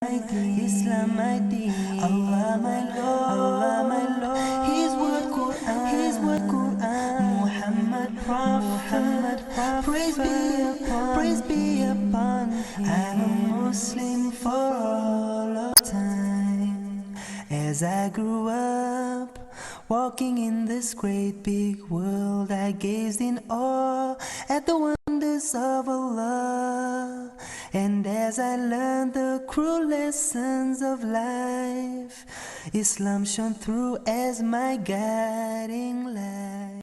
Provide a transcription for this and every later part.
Islam my deen, Allah my Lord, His word Quran, Muhammad Prophet, praise be upon him. I'm a Muslim for all of time. As I grew up, walking in this great big world, I gazed in awe at the wonders of Allah. And as I learned the cruel lessons of life, Islam shone through as my guiding light.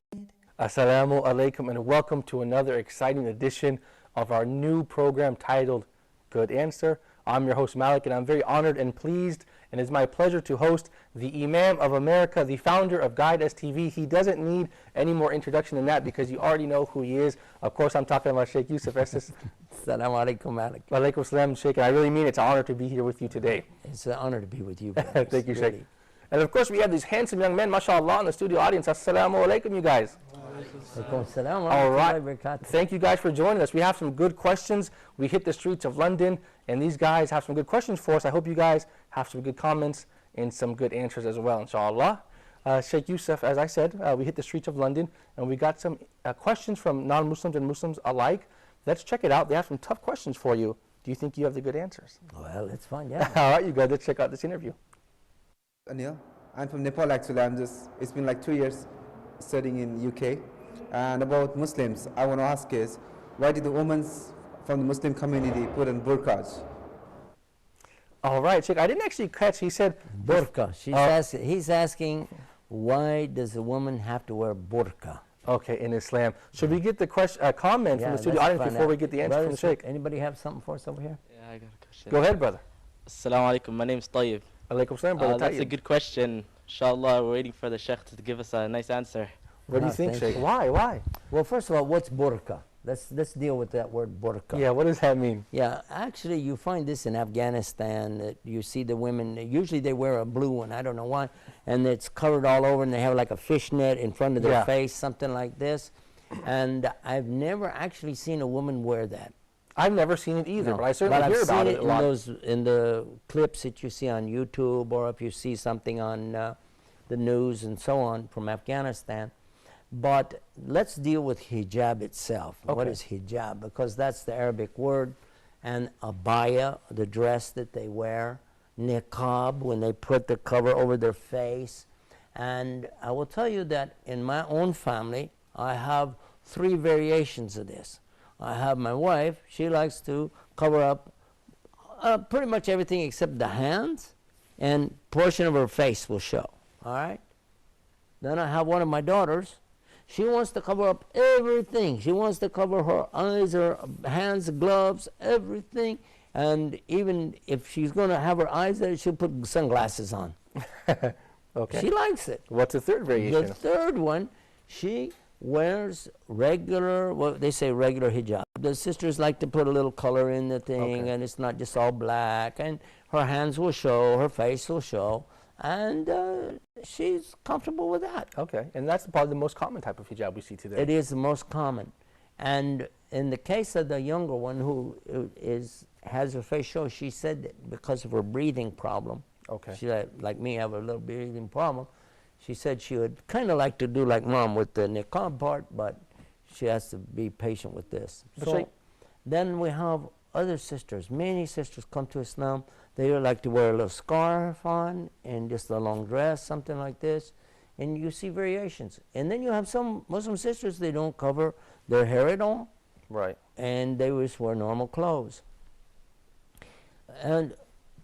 Assalamu alaikum and welcome to another exciting edition of our new program titled Good Answer. I'm your host Malik, and I'm very honored and pleased, and it's my pleasure to host the Imam of America, the founder of Guide STV. He doesn't need any more introduction than that because you already know who he is. Of course, I'm talking about Sheikh Yusuf Estes. Assalamu alaikum, Malik. Wa alaikum salam, Sheikh, and I really mean it's an honor to be here with you today. It's an honor to be with you. Thank you, Sheikh. And of course, we have these handsome young men, mashallah, in the studio audience. Assalamu alaikum, you guys. All right. Thank you guys for joining us. We have some good questions. We hit the streets of London, and these guys have some good questions for us. I hope you guys have some good comments and some good answers as well, inshallah. Sheikh Yusuf, as I said, we hit the streets of London, and we got some questions from non-Muslims and Muslims alike. Let's check it out. They have some tough questions for you. Do you think you have the good answers? Well, it's fun, yeah. All right, you guys, let's check out this interview. Anil, I'm from Nepal actually. It's been like 2 years studying in UK. And about Muslims, I want to ask is, why did the women from the Muslim community put on burqas? All right, Sheikh, I didn't actually catch, he said... Burqa. He's asking, why does a woman have to wear burqa? Okay, in Islam. Should we get the comment from the studio audience before we get the answer from the Sheikh? Anybody have something for us over here? Yeah, I got a question. Go ahead, brother. Assalamu alaikum, my name's Tayyib. Alaikum salam, brother. That's a good question. Inshallah, we're waiting for the Sheikh to give us a nice answer. What do you think, Sheikh? Why? Well, first of all, what's burqa? Let's deal with that word burqa. Yeah, what does that mean? Yeah, actually, you find this in Afghanistan. You see the women, usually they wear a blue one, I don't know why, and it's covered all over, and they have like a fishnet in front of their face, something like this. And I've never actually seen a woman wear that. I've never seen it either, but I certainly hear about it a lot. In the clips that you see on YouTube, or if you see something on the news and so on from Afghanistan. But let's deal with hijab itself. Okay. What is hijab? Because that's the Arabic word. And abaya, the dress that they wear. Niqab, when they put the cover over their face. And I will tell you that in my own family, I have 3 variations of this. I have my wife. She likes to cover up pretty much everything except the hands, and portion of her face will show. All right? Then I have one of my daughters. She wants to cover up everything. She wants to cover her eyes, her hands, gloves, everything. And even if she's going to have her eyes there, she'll put sunglasses on. Okay. She likes it. What's the third variation? The third one, she wears regular, well, they say regular hijab. The sisters like to put a little color in the thing, and it's not just all black. And her hands will show, her face will show. And she's comfortable with that. Okay, and that's probably the most common type of hijab we see today. It is the most common. And in the case of the younger one who has her face show, she said that because of her breathing problem, she like me have a little breathing problem, she said she would kind of like to do like mom with the niqab part, but she has to be patient with this. So then we have other sisters. Many sisters come to Islam. They like to wear a little scarf on and just a long dress, something like this. And you see variations. And then you have some Muslim sisters, they don't cover their hair at all. Right. And they just wear normal clothes. And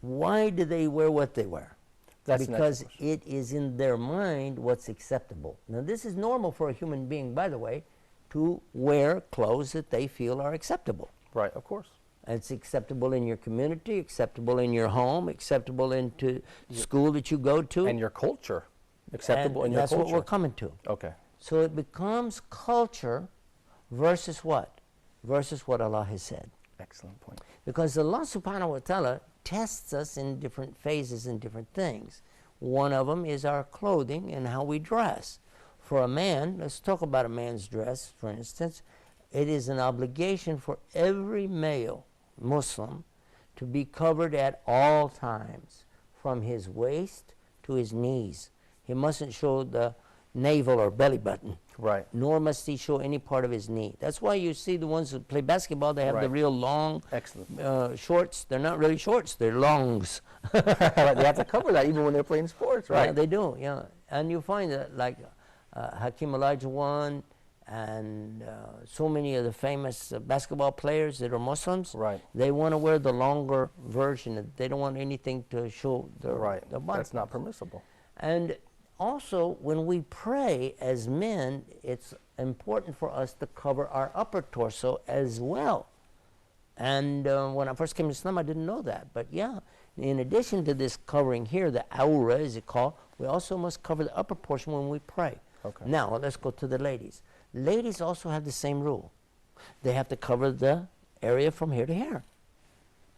why do they wear what they wear? Because it is in their mind what's acceptable. Now, this is normal for a human being, by the way, to wear clothes that they feel are acceptable. Right, of course. It's acceptable in your community, acceptable in your home, acceptable into school that you go to. And your culture. Acceptable in your culture. That's what we're coming to. Okay. So it becomes culture versus what? Versus what Allah has said. Excellent point. Because Allah subhanahu wa ta'ala tests us in different phases and different things. One of them is our clothing and how we dress. For a man, let's talk about a man's dress, for instance. It is an obligation for every male Muslim to be covered at all times, from his waist to his knees. He mustn't show the navel or belly button. Right. Nor must he show any part of his knee. That's why you see the ones that play basketball, they have the real long shorts. They're not really shorts, they're longs. They have to cover that even when they're playing sports, right? Yeah, they do, yeah. And you find that like Hakeem Olajuwon and so many of the famous basketball players that are Muslims, right, they want to wear the longer version. They don't want anything to show their body. That's not permissible. And also, when we pray as men, it's important for us to cover our upper torso as well. And when I first came to Islam, I didn't know that. But yeah, in addition to this covering here, the aura, as it called, we also must cover the upper portion when we pray. Okay. Now, let's go to the ladies. Ladies also have the same rule. They have to cover the area from here to here.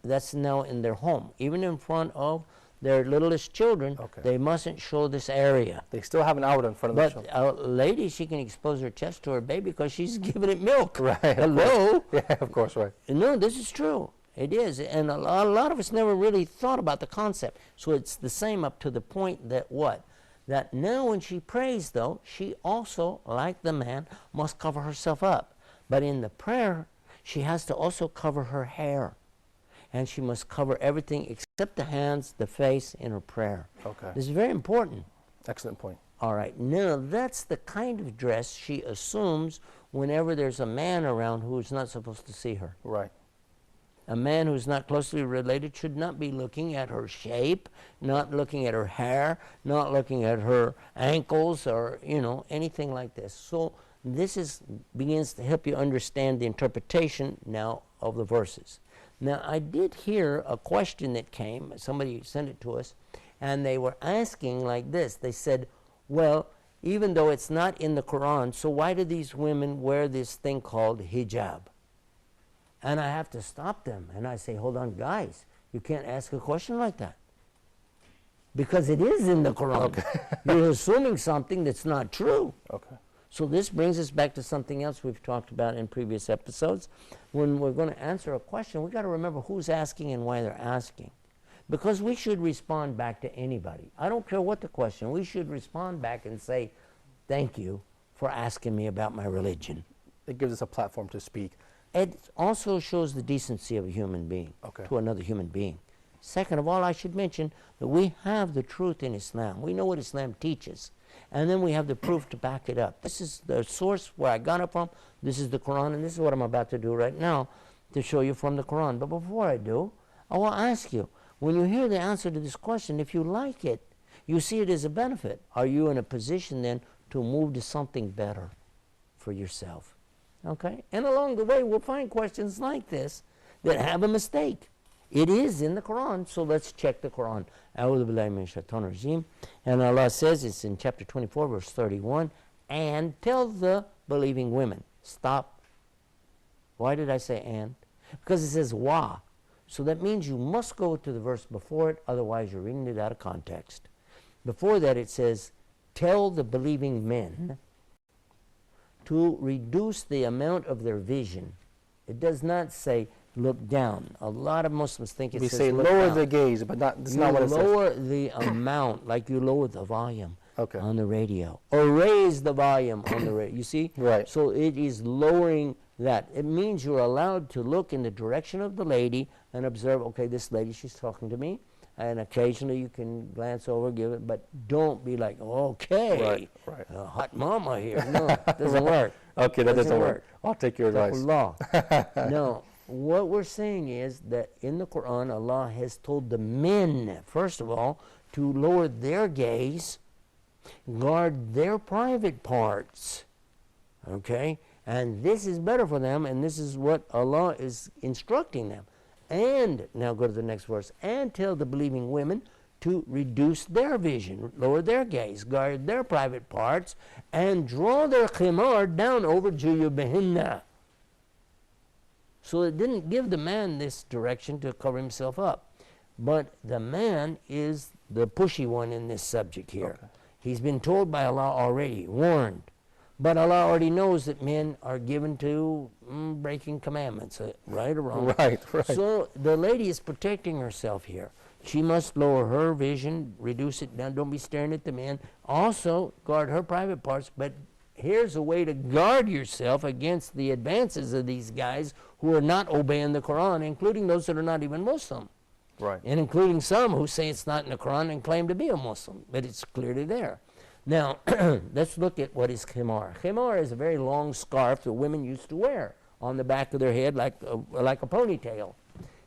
That's now in their home. Even in front of their littlest children, they mustn't show this area. They still have an outlet in front of the children. But a lady, she can expose her chest to her baby because she's giving it milk. Right. Hello? Yeah, of course, right. No, this is true. It is. And a lot of us never really thought about the concept. So it's the same up to the point that what? That now when she prays, though, she also, like the man, must cover herself up. But in the prayer, she has to also cover her hair. And she must cover everything except the hands, the face, in her prayer. Okay. This is very important. Excellent point. All right. Now, that's the kind of dress she assumes whenever there's a man around who's not supposed to see her. Right. A man who's not closely related should not be looking at her shape, not looking at her hair, not looking at her ankles or, you know, anything like this. So this begins to help you understand the interpretation now of the verses. Now, I did hear a question that came, somebody sent it to us, and they were asking like this. They said, well, even though it's not in the Quran, so why do these women wear this thing called hijab? And I have to stop them, and I say, hold on, guys, you can't ask a question like that. Because it is in the Quran. Okay. You're assuming something that's not true. Okay. So this brings us back to something else we've talked about in previous episodes. When we're going to answer a question, we've got to remember who's asking and why they're asking. Because we should respond back to anybody. I don't care what the question. We should respond back and say, thank you for asking me about my religion. It gives us a platform to speak. It also shows the decency of a human being to another human being. Second of all, I should mention that we have the truth in Islam. We know what Islam teaches. And then we have the proof to back it up. This is the source where I got it from. This is the Quran, and this is what I'm about to do right now to show you from the Quran. But before I do, I want to ask you, when you hear the answer to this question, if you like it, you see it as a benefit, are you in a position then to move to something better for yourself? Okay? And along the way, we'll find questions like this that have a mistake. It is in the Quran, so let's check the Quran. A'udhu billahi min shaitanir rajim. And Allah says, it's in chapter 24, verse 31, and tell the believing women. Stop. Why did I say and? Because it says wa. So that means you must go to the verse before it, otherwise you're reading it out of context. Before that it says, tell the believing men to reduce the amount of their vision. It does not say look down. A lot of Muslims think it says say lower the gaze, but that's not what it says. Lower the amount, like you lower the volume on the radio, or raise the volume on the radio. You see? Right. So it is lowering that. It means you're allowed to look in the direction of the lady and observe, okay, this lady, she's talking to me, and occasionally you can glance over, give it, but don't be like, okay, hot mama here. No, it doesn't work. Okay, that doesn't work. I'll take your advice. No. What we're saying is that in the Quran, Allah has told the men, first of all, to lower their gaze, guard their private parts, okay? And this is better for them, and this is what Allah is instructing them. And, now go to the next verse, and tell the believing women to reduce their vision, lower their gaze, guard their private parts, and draw their khimar down over juyubihinna. So it didn't give the man this direction to cover himself up. But the man is the pushy one in this subject here. Okay. He's been told by Allah already, warned. But Allah already knows that men are given to breaking commandments, right or wrong. Right, right. So the lady is protecting herself here. She must lower her vision, reduce it down, don't be staring at the men. Also, guard her private parts, but here's a way to guard yourself against the advances of these guys who are not obeying the Quran, including those that are not even Muslim. Right. And including some who say it's not in the Quran and claim to be a Muslim, but it's clearly there. Now, let's look at what is khimar. Khimar is a very long scarf that women used to wear on the back of their head like a ponytail.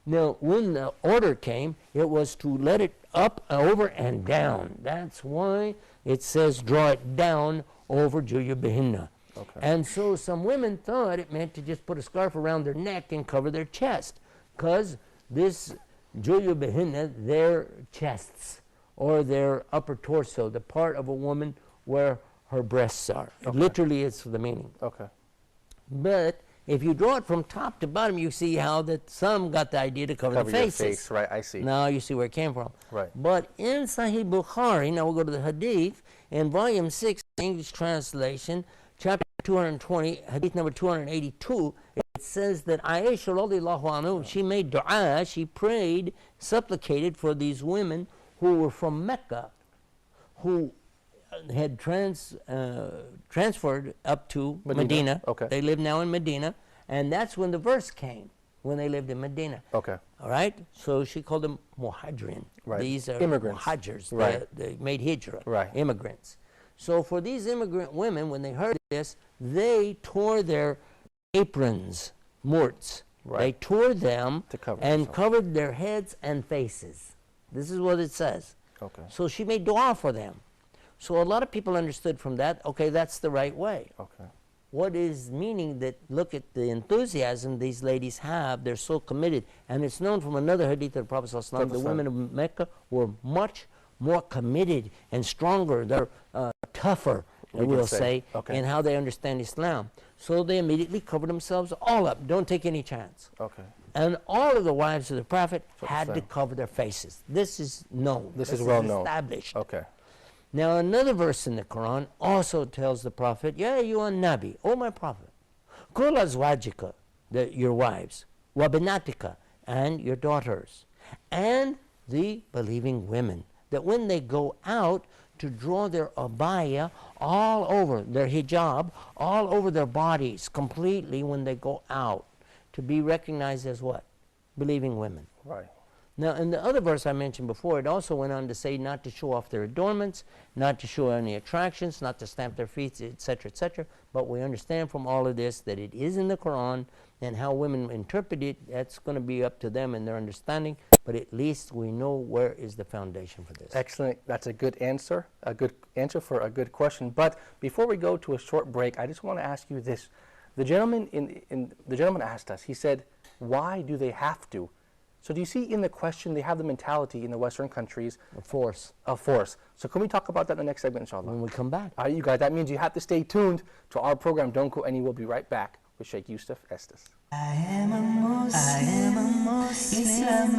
Now, when the order came, it was to let it up, over, and down. That's why it says draw it down over Juyubihinna. Okay. And so some women thought it meant to just put a scarf around their neck and cover their chest, because this Juyubihinna, their chests, or their upper torso, the part of a woman where her breasts are. Okay. Literally, it's the meaning. Okay. But if you draw it from top to bottom, you see how that some got the idea to cover the Your faces. face, right, I see. Now you see where it came from. Right. But in Sahih Bukhari, now we'll go to the Hadith, in volume 6, English translation, chapter 220, Hadith number 282, it says that Aisha radiallahu anhu, she made dua, she prayed, supplicated for these women who were from Mecca, who had transferred up to Medina. Okay. They live now in Medina, and that's when the verse came, when they lived in Medina. Okay. All right? So she called them muhajirin. Right. These are Immigrants. muhajirs. Right. They made hijrah. Right. Immigrants. So for these immigrant women, when they heard this, they tore their aprons, murts. Right. They tore them To cover and themselves. covered their heads and faces. This is what it says. Okay. So she made dua for them. So a lot of people understood from that, okay, that's the right way. Okay. What is meaning that, look at the enthusiasm these ladies have, they're so committed. And it's known from another hadith of the Prophet ﷺ, the women of Mecca were much more committed and stronger. They're tougher, we'll say, Okay. in how they understand Islam. So they immediately covered themselves all up. Don't take any chance. Okay. And all of the wives of the Prophet So had to same. cover their faces. This is known. This is well known. Established. Okay. Now another verse in the Quran also tells the Prophet, Ya ayyuhan nabi, O my Prophet, Kul azwajika, your wives, wa banatika, and your daughters, and the believing women, that when they go out to draw their abaya all over, their hijab, all over their bodies completely when they go out, to be recognized as what? Believing women. Right. Now, in the other verse I mentioned before, it also went on to say not to show off their adornments, not to show any attractions, not to stamp their feet, etc., etc. But we understand from all of this that it is in the Quran, and how women interpret it, that's going to be up to them and their understanding. But at least we know where is the foundation for this. Excellent. That's a good answer for a good question. But before we go to a short break, I just want to ask you this. The gentleman the gentleman asked us, he said, why do they have to? So do you see in the question, they have the mentality in the Western countries. A force. Of force. So can we talk about that in the next segment, inshallah? When we come back. All right, you guys, that means you have to stay tuned to our program. Don't go anywhere. We'll be right back with Sheikh Yusuf Estes. I am a Muslim, Islam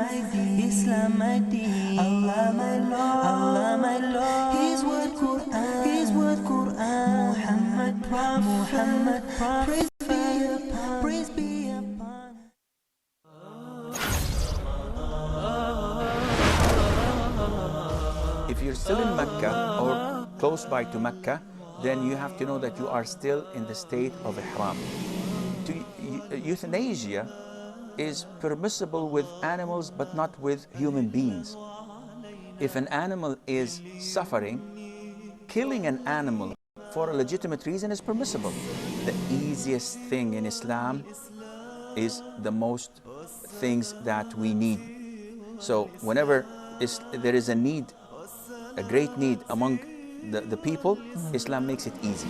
my deen, Allah my Lord, His word Quran, Muhammad Prophet, praise be upon. If you're still in Mecca or close by to Mecca, then you have to know that you are still in the state of Ihram. Euthanasia is permissible with animals but not with human beings. If an animal is suffering, killing an animal for a legitimate reason is permissible. The easiest thing in Islam is the most things that we need. So whenever there is a need, a great need among the people, Islam makes it easy.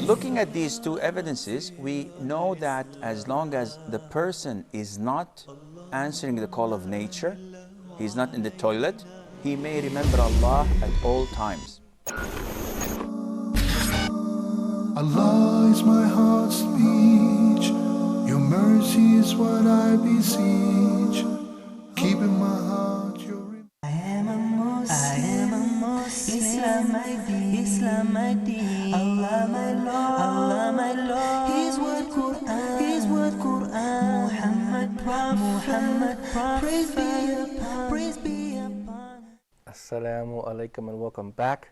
Looking at these two evidences, we know that as long as the person is not answering the call of nature, he's not in the toilet, he may remember Allah at all times. Allah is my heart's speech, your mercy is what I beseech, keep in my heart your... I am a Muslim, Islam my deen, Allah my Lord, His word Quran, Muhammad Prophet, praise be upon. Assalamu alaikum and welcome back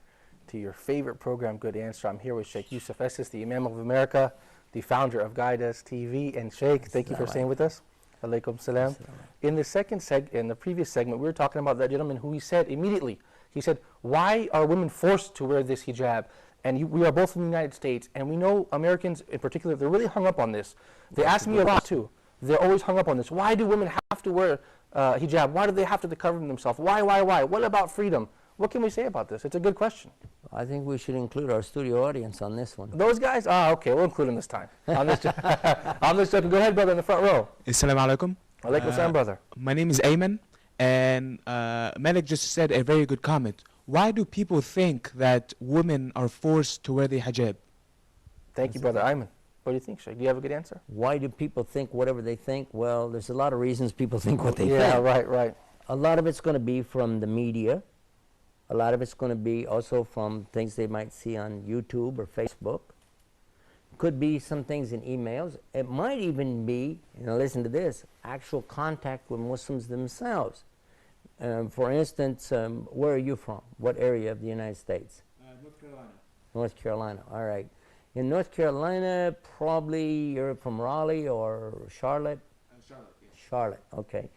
to your favorite program, Good Answer. I'm here with Sheikh Yusuf Estes, the Imam of America, the founder of Guide Us TV. And Sheikh, thank you for staying with us. Alaikum salam. In the previous segment, we were talking about that gentleman who he said immediately, he said, why are women forced to wear this hijab? And we are both in the United States, and we know Americans in particular, they're really hung up on this. They ask me a lot too. They're always hung up on this. Why do women have to wear hijab? Why do they have to cover themselves? Why? What about freedom? What can we say about this? It's a good question. I think we should include our studio audience on this one. Those guys? Okay, we'll include them this time. On this, on this token. Go ahead, brother, in the front row. Assalamu alaikum. Alaikum salam, brother. My name is Ayman, and Malik just said a very good comment. Why do people think that women are forced to wear the hijab? Thank you, brother Ayman. What do you think, Sheikh? Do you have a good answer? Why do people think whatever they think? Well, there's a lot of reasons people think what they think. Yeah, right. A lot of it's going to be from the media. A lot of it's going to be also from things they might see on YouTube or Facebook. Could be some things in emails. It might even be, listen to this, actual contact with Muslims themselves. For instance, where are you from? What area of the United States? North Carolina. North Carolina, all right. In North Carolina, probably you're from Raleigh or Charlotte? Charlotte, yes. Charlotte, okay.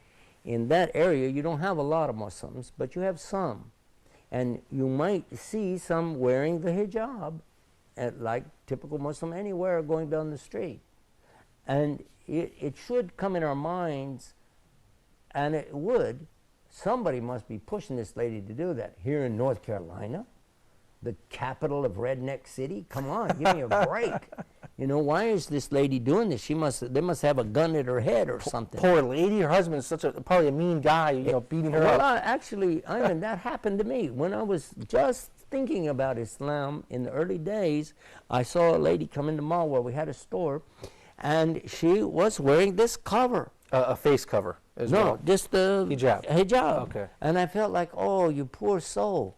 In that area, you don't have a lot of Muslims, but you have some. And you might see some wearing the hijab, like typical Muslim anywhere going down the street. And it should come in our minds, and it would, somebody must be pushing this lady to do that. Here in North Carolina, the capital of Redneck City, come on, give me a break. Why is this lady doing this? They must have a gun at her head or something. Poor lady, her husband's probably a mean guy, beating her up. Well, actually, that happened to me. When I was just thinking about Islam in the early days, I saw a lady come in the mall where we had a store, and she was wearing this cover. A face cover as well? No, just the hijab. Okay. And I felt like, oh, you poor soul.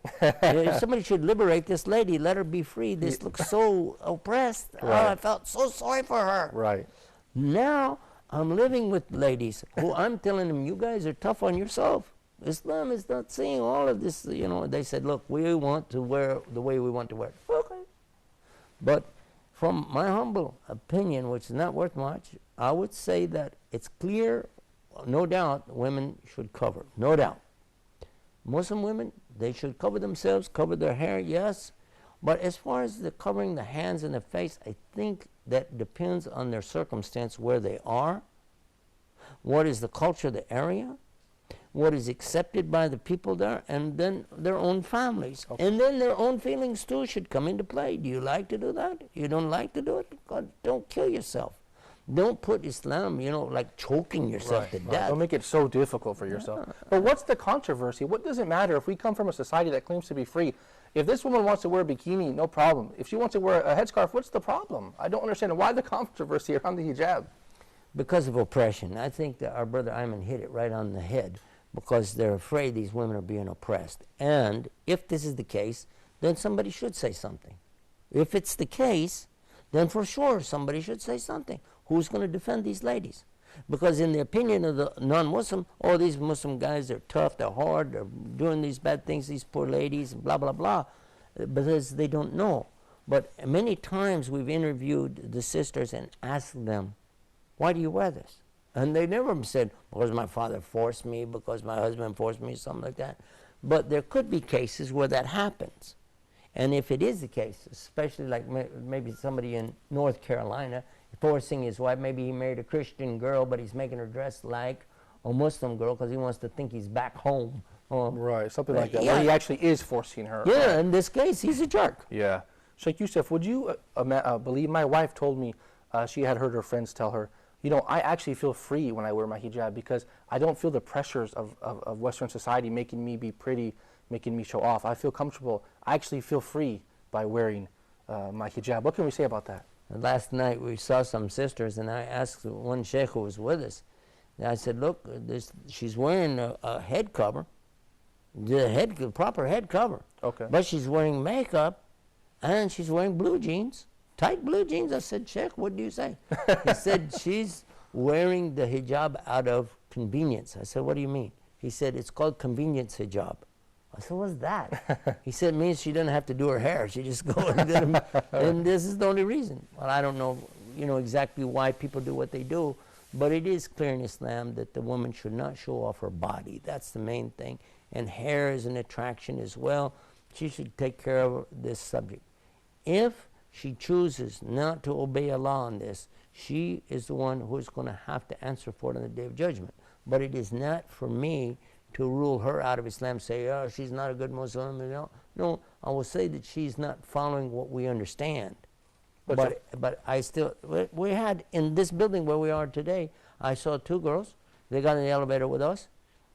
Somebody should liberate this lady, let her be free. This looks so oppressed. Right. Oh, I felt so sorry for her. Right. Now I'm living with ladies who I'm telling them, you guys are tough on yourself. Islam is not saying all of this. They said, look, we want to wear the way we want to wear. Okay. But from my humble opinion, which is not worth much, I would say that it's clear, no doubt, women should cover, no doubt. Muslim women, they should cover themselves, cover their hair, yes. But as far as the covering the hands and the face, I think that depends on their circumstance, where they are, what is the culture of the area, what is accepted by the people there, and then their own families. Okay. And then their own feelings too should come into play. Do you like to do that? You don't like to do it? God, don't kill yourself. Don't put Islam, like choking yourself to death. Don't make it so difficult for yourself. But what's the controversy? What does it matter if we come from a society that claims to be free? If this woman wants to wear a bikini, no problem. If she wants to wear a headscarf, what's the problem? I don't understand. Why the controversy around the hijab? Because of oppression. I think that our brother Ayman hit it right on the head, because they're afraid these women are being oppressed. And if this is the case, then somebody should say something. If it's the case, then for sure somebody should say something. Who's going to defend these ladies? Because in the opinion of the non-Muslim, these Muslim guys, they're tough, they're hard, they're doing these bad things, these poor ladies, blah, blah, blah, because they don't know. But many times we've interviewed the sisters and asked them, why do you wear this? And they never said, because my father forced me, because my husband forced me, something like that. But there could be cases where that happens. And if it is the case, especially like maybe somebody in North Carolina forcing his wife, maybe he married a Christian girl, but he's making her dress like a Muslim girl because he wants to think he's back home. Right, something like that, where he actually is forcing her. Yeah, in this case, he's a jerk. Yeah. Sheikh Yusuf, would you believe my wife told me she had heard her friends tell her, I actually feel free when I wear my hijab because I don't feel the pressures of Western society making me be pretty, making me show off. I feel comfortable. I actually feel free by wearing my hijab. What can we say about that? Last night we saw some sisters, and I asked one sheikh who was with us, and I said, look, she's wearing a head cover, the proper head cover. Okay. But she's wearing makeup, and she's wearing blue jeans, tight blue jeans. I said, Sheikh, what do you say? He said, she's wearing the hijab out of convenience. I said, what do you mean? He said, it's called convenience hijab. I said, what's that? He said, it means she doesn't have to do her hair. She just go and get them. And this is the only reason. Well, I don't know, exactly why people do what they do, but it is clear in Islam that the woman should not show off her body. That's the main thing. And hair is an attraction as well. She should take care of this subject. If she chooses not to obey Allah on this, she is the one who is going to have to answer for it on the Day of Judgment. But it is not for me to rule her out of Islam, say, oh, she's not a good Muslim. No, I will say that she's not following what we understand. But I still, we had, in this building where we are today, I saw two girls. They got in the elevator with us,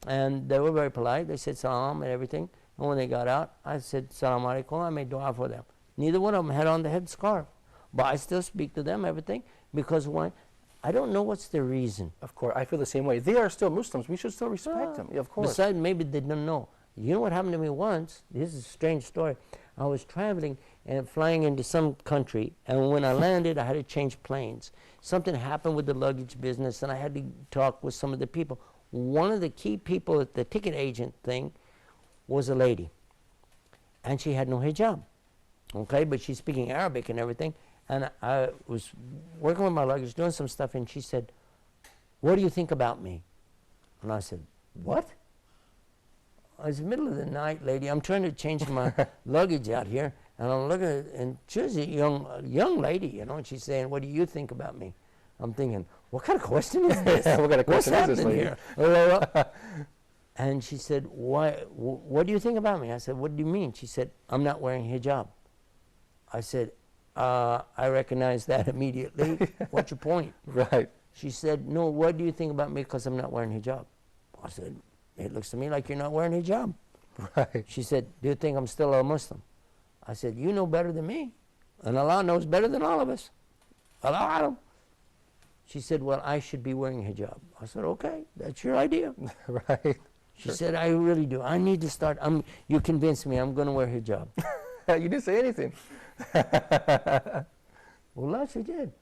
and they were very polite. They said salam and everything. And when they got out, I said salam alaikum. I made dua for them. Neither one of them had on the headscarf. But I still speak to them, everything, because when, I don't know what's the reason. Of course, I feel the same way. They are still Muslims. We should still respect them. Yeah, of course. Besides, maybe they don't know. You know what happened to me once? This is a strange story. I was traveling and flying into some country, and when I landed, I had to change planes. Something happened with the luggage business, and I had to talk with some of the people. One of the key people at the ticket agent thing was a lady, and she had no hijab. Okay, but she's speaking Arabic and everything. And I was working with my luggage, doing some stuff, and she said, what do you think about me? And I said, what? It's the middle of the night, lady. I'm trying to change my luggage out here, and I'm looking at it, and she's a young lady, and she's saying, what do you think about me? I'm thinking, what kind of question is this? What kind of question is this, lady? Here? And she said, what do you think about me? I said, what do you mean? She said, I'm not wearing hijab. I said, I recognize that immediately. What's your point? Right. She said, no, what do you think about me because I'm not wearing hijab? I said, it looks to me like you're not wearing hijab. Right. She said, do you think I'm still a Muslim? I said, you know better than me. And Allah knows better than all of us. Allah Alam. She said, well, I should be wearing hijab. I said, okay, that's your idea. Right. She said, I really do. I need to start. You convinced me. I'm going to wear hijab. You didn't say anything. Well, she did.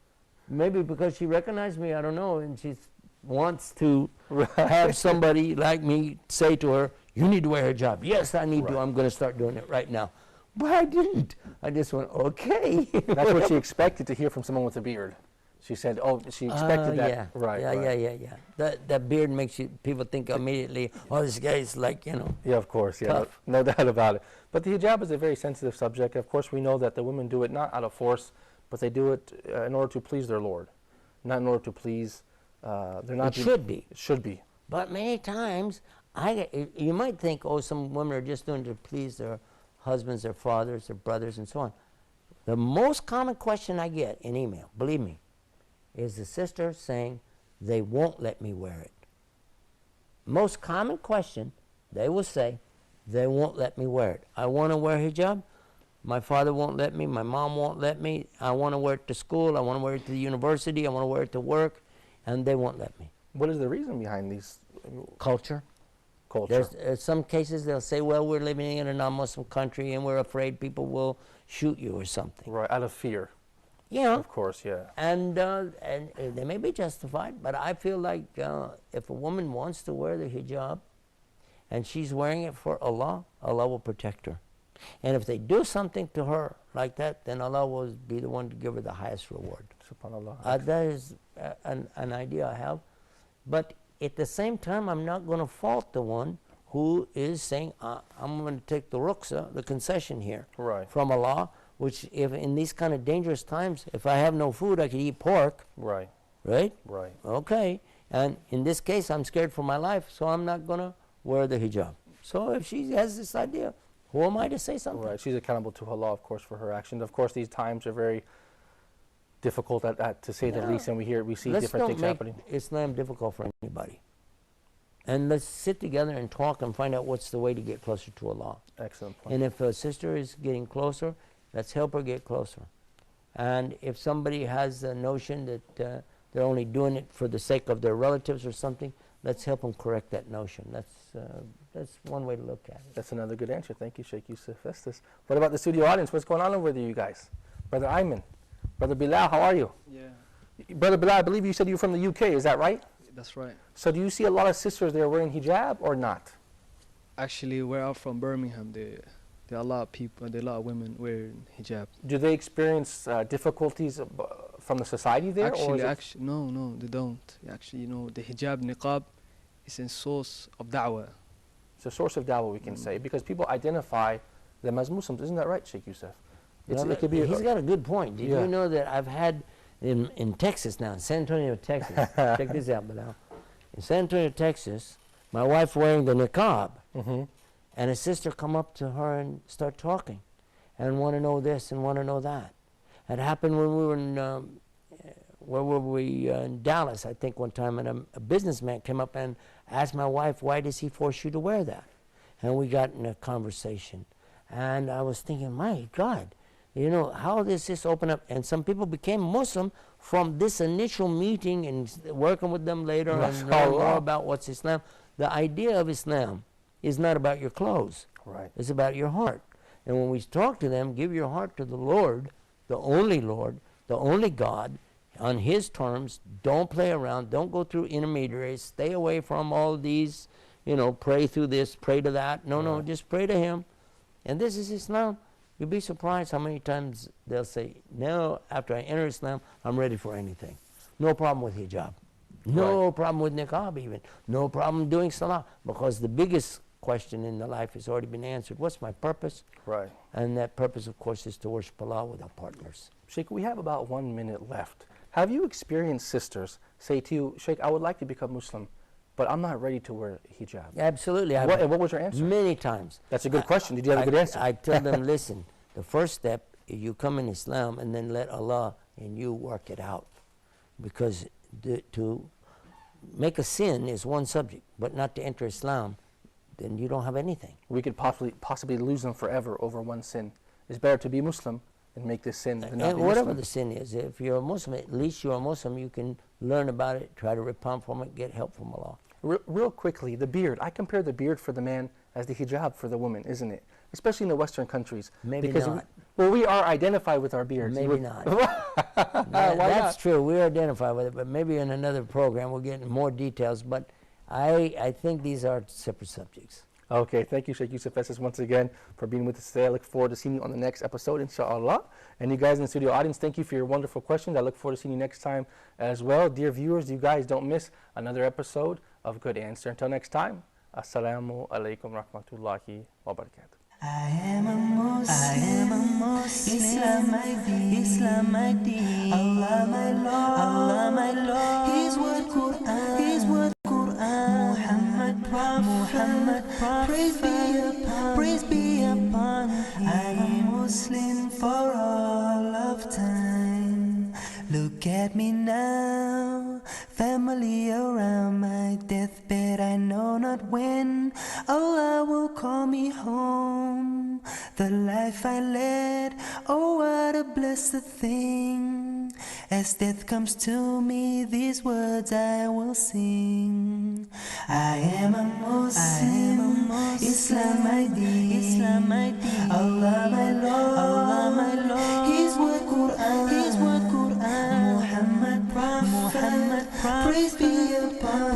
Maybe because she recognized me, I don't know, and she wants to have somebody like me say to her, you need to wear hijab. Yes, I need to. I'm going to start doing it right now. But I didn't. I just went, okay. That's what she expected to hear from someone with a beard. She said, oh, she expected that. Yeah. Right. Yeah. That beard makes people think immediately, oh, this guy's like, Yeah, of course. Yeah, tough. no doubt about it. But the hijab is a very sensitive subject. Of course, we know that the women do it not out of force, but they do it in order to please their Lord, not in order to please. They're not. It should be. It should be. But many times, you might think, oh, some women are just doing it to please their husbands, their fathers, their brothers, and so on. The most common question I get in email, believe me, is the sister saying, they won't let me wear it. Most common question, they will say, they won't let me wear it. I want to wear hijab. My father won't let me. My mom won't let me. I want to wear it to school. I want to wear it to the university. I want to wear it to work. And they won't let me. What is the reason behind these? Culture. Culture. There's some cases they'll say, well, we're living in a non-Muslim country and we're afraid people will shoot you or something. Right, out of fear. Yeah. Of course, yeah. And they may be justified, but I feel like if a woman wants to wear the hijab and she's wearing it for Allah, Allah will protect her. And if they do something to her like that, then Allah will be the one to give her the highest reward. SubhanAllah. That is an idea I have. But at the same time, I'm not going to fault the one who is saying, I'm going to take the rukhsah, the concession here, from Allah, which if in these kind of dangerous times, if I have no food, I could eat pork. Right. Right? Right. Okay. And in this case, I'm scared for my life, so I'm not going to wear the hijab. So if she has this idea, who am I to say something? Right. She's accountable to Allah, of course, for her actions. Of course, these times are very difficult, to say the least, and we see different things happening. Let's not make Islam difficult for anybody. And let's sit together and talk and find out what's the way to get closer to Allah. Excellent point. And if a sister is getting closer, let's help her get closer. And if somebody has a notion that they're only doing it for the sake of their relatives or something, let's help them correct that notion. That's one way to look at it. That's another good answer. Thank you, Sheikh Yusuf Estes. What about the studio audience? What's going on over there, you guys? Brother Ayman, Brother Bilal, how are you? Yeah, Brother Bilal, I believe you said you're from the UK, is that right? that's right. So do you see a lot of sisters there wearing hijab or not? Actually, where I'm from, Birmingham, there are a lot of people, there are a lot of women wearing hijab. Do they experience difficulties from the society there? Or Actually, no, they don't. Actually, you know, the hijab, niqab is a source of da'wah. it's a source of dawah, we can say, because people identify them as Muslims. Isn't that right, Sheikh Yusuf? It could be he's got a good point. Did you know that I've had in Texas now, in San Antonio, Texas, check this out, Bilal. In San Antonio, Texas, my wife wearing the niqab, and a sister come up to her and start talking and want to know this and want to know that. It happened when we were in, where were we, in Dallas, I think one time, and a businessman came up and asked my wife, why does he force you to wear that? And we got in a conversation. And I was thinking, my God, you know, how does this open up? And some people became Muslim from this initial meeting and working with them later and learn more about what's Islam. The idea of Islam is not about your clothes. Right. It's about your heart. And when we talk to them, give your heart to the Lord, the only God, on His terms. Don't play around. Don't go through intermediaries. Stay away from all these, you know, pray through this, pray to that. No, just pray to Him. And this is Islam. You'll be surprised how many times they'll say, no, after I enter Islam, I'm ready for anything. No problem with hijab. No problem with niqab even. No problem doing salah. Because the biggest question in the life has already been answered. What's my purpose? Right. And that purpose, of course, is to worship Allah without partners. Sheikh, we have about 1 minute left. Have you experienced sisters say to you, Sheikh, I would like to become Muslim, but I'm not ready to wear hijab? Absolutely. And what was your answer? Many times. That's a good question. Did you have a good answer? I tell them, listen, the first step is you come in Islam and then let Allah and you work it out. Because to make a sin is one subject, but not to enter Islam, then you don't have anything. We could possibly lose them forever over one sin. It's better to be Muslim and make this sin than not be whatever Muslim. the sin is, if you're a Muslim, at least you're a Muslim, you can learn about it, try to repent from it, get help from Allah. Real quickly, the beard. I compare the beard for the man as the hijab for the woman, isn't it? Especially in the Western countries. Maybe because not. We are identified with our beards. Maybe not. Why That's not? true. We identify with it, but maybe in another program we'll get into more details. But I think these are separate subjects. Okay, thank you, Sheikh Yusuf Estes, once again for being with us today. I look forward to seeing you on the next episode, inshallah. And you guys in the studio audience, thank you for your wonderful questions. I look forward to seeing you next time as well. Dear viewers, you guys don't miss another episode of Good Answer. Until next time, Assalamu alaikum rahmatullahi wa barakatuh. I am a Muslim, Islam my deen, Allah my Lord, His word Quran, Muhammad Prophet, praise be upon Him. I'm a Muslim for all of time. Look at me now, family around my deathbed. I know not when Allah will call me home. The life I led, oh what a blessed thing. As death comes to me, these words I will sing. I am a Muslim, Islam my deen, Allah my Lord, His word Quran, Muhammad Prophet, praise be upon